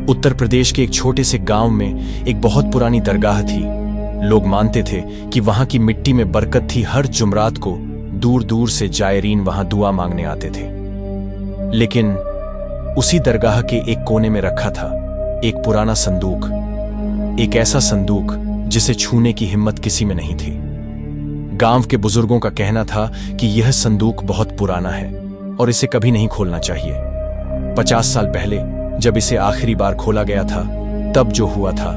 उत्तर प्रदेश के एक छोटे से गांव में एक बहुत पुरानी दरगाह थी। लोग मानते थे कि वहां की मिट्टी में बरकत थी। हर जुमरात को दूर दूर से जायरीन वहां दुआ मांगने आते थे। लेकिन उसी दरगाह के एक कोने में रखा था एक पुराना संदूक, एक ऐसा संदूक जिसे छूने की हिम्मत किसी में नहीं थी। गांव के बुजुर्गों का कहना था कि यह संदूक बहुत पुराना है और इसे कभी नहीं खोलना चाहिए। 50 साल पहले जब इसे आखिरी बार खोला गया था, तब जो हुआ था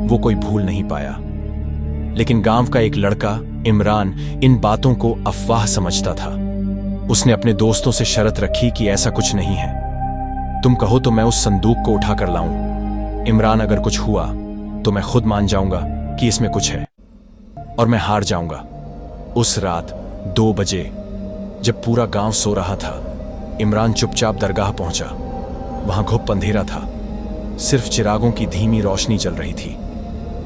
वो कोई भूल नहीं पाया। लेकिन गांव का एक लड़का इमरान इन बातों को अफवाह समझता था। उसने अपने दोस्तों से शर्त रखी कि ऐसा कुछ नहीं है, तुम कहो तो मैं उस संदूक को उठा कर लाऊं। इमरान, अगर कुछ हुआ तो मैं खुद मान जाऊंगा कि इसमें कुछ है और मैं हार जाऊंगा। उस रात 2 बजे जब पूरा गांव सो रहा था, इमरान चुपचाप दरगाह पहुंचा। वहां घुप अंधेरा था, सिर्फ चिरागों की धीमी रोशनी जल रही थी।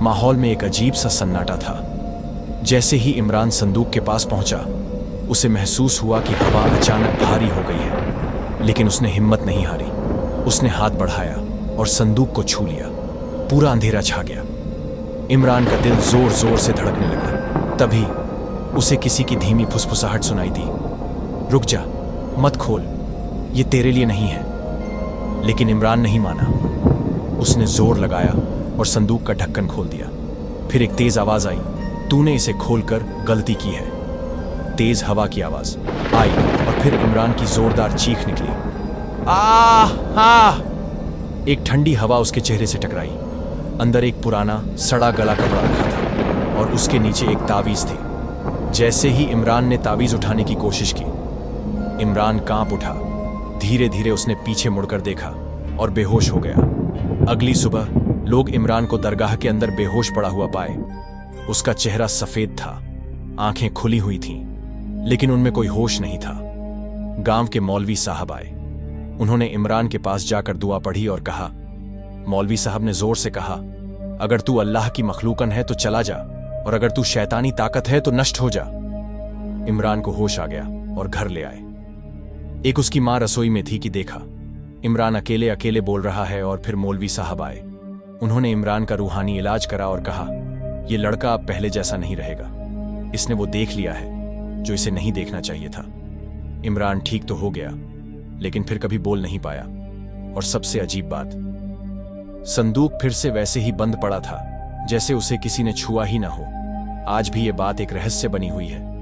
माहौल में एक अजीब सा सन्नाटा था। जैसे ही इमरान संदूक के पास पहुंचा, उसे महसूस हुआ कि हवा अचानक भारी हो गई है। लेकिन उसने हिम्मत नहीं हारी। उसने हाथ बढ़ाया और संदूक को छू लिया। पूरा अंधेरा छा गया। इमरान का दिल जोर जोर से धड़कने लगा। तभी उसे किसी की धीमी फुसफुसाहट सुनाई दी, रुक जा, मत खोल, ये तेरे लिए नहीं है। लेकिन इमरान नहीं माना। उसने जोर लगाया और संदूक का ढक्कन खोल दिया। फिर एक तेज आवाज आई, तूने इसे खोलकर गलती की है। तेज हवा की आवाज आई और फिर इमरान की जोरदार चीख निकली, आह! एक ठंडी हवा उसके चेहरे से टकराई। अंदर एक पुराना सड़ा गला कपड़ा रखा था और उसके नीचे एक तावीज थी। जैसे ही इमरान ने तावीज उठाने की कोशिश की, इमरान कांप उठा। धीरे धीरे उसने पीछे मुड़कर देखा और बेहोश हो गया। अगली सुबह लोग इमरान को दरगाह के अंदर बेहोश पड़ा हुआ पाए। उसका चेहरा सफेद था, आंखें खुली हुई थीं, लेकिन उनमें कोई होश नहीं था। गांव के मौलवी साहब आए। उन्होंने इमरान के पास जाकर दुआ पढ़ी और कहा, मौलवी साहब ने जोर से कहा, अगर तू अल्लाह की मखलूकन है तो चला जा, और अगर तू शैतानी ताकत है तो नष्ट हो जा। इमरान को होश आ गया और घर ले आए। एक उसकी मां रसोई में थी कि देखा इमरान अकेले अकेले बोल रहा है। और फिर मौलवी साहब आए। उन्होंने इमरान का रूहानी इलाज करा और कहा, यह लड़का अब पहले जैसा नहीं रहेगा। इसने वो देख लिया है जो इसे नहीं देखना चाहिए था। इमरान ठीक तो हो गया, लेकिन फिर कभी बोल नहीं पाया। और सबसे अजीब बात, संदूक फिर से वैसे ही बंद पड़ा था, जैसे उसे किसी ने छुआ ही ना हो। आज भी ये बात एक रहस्य बनी हुई है।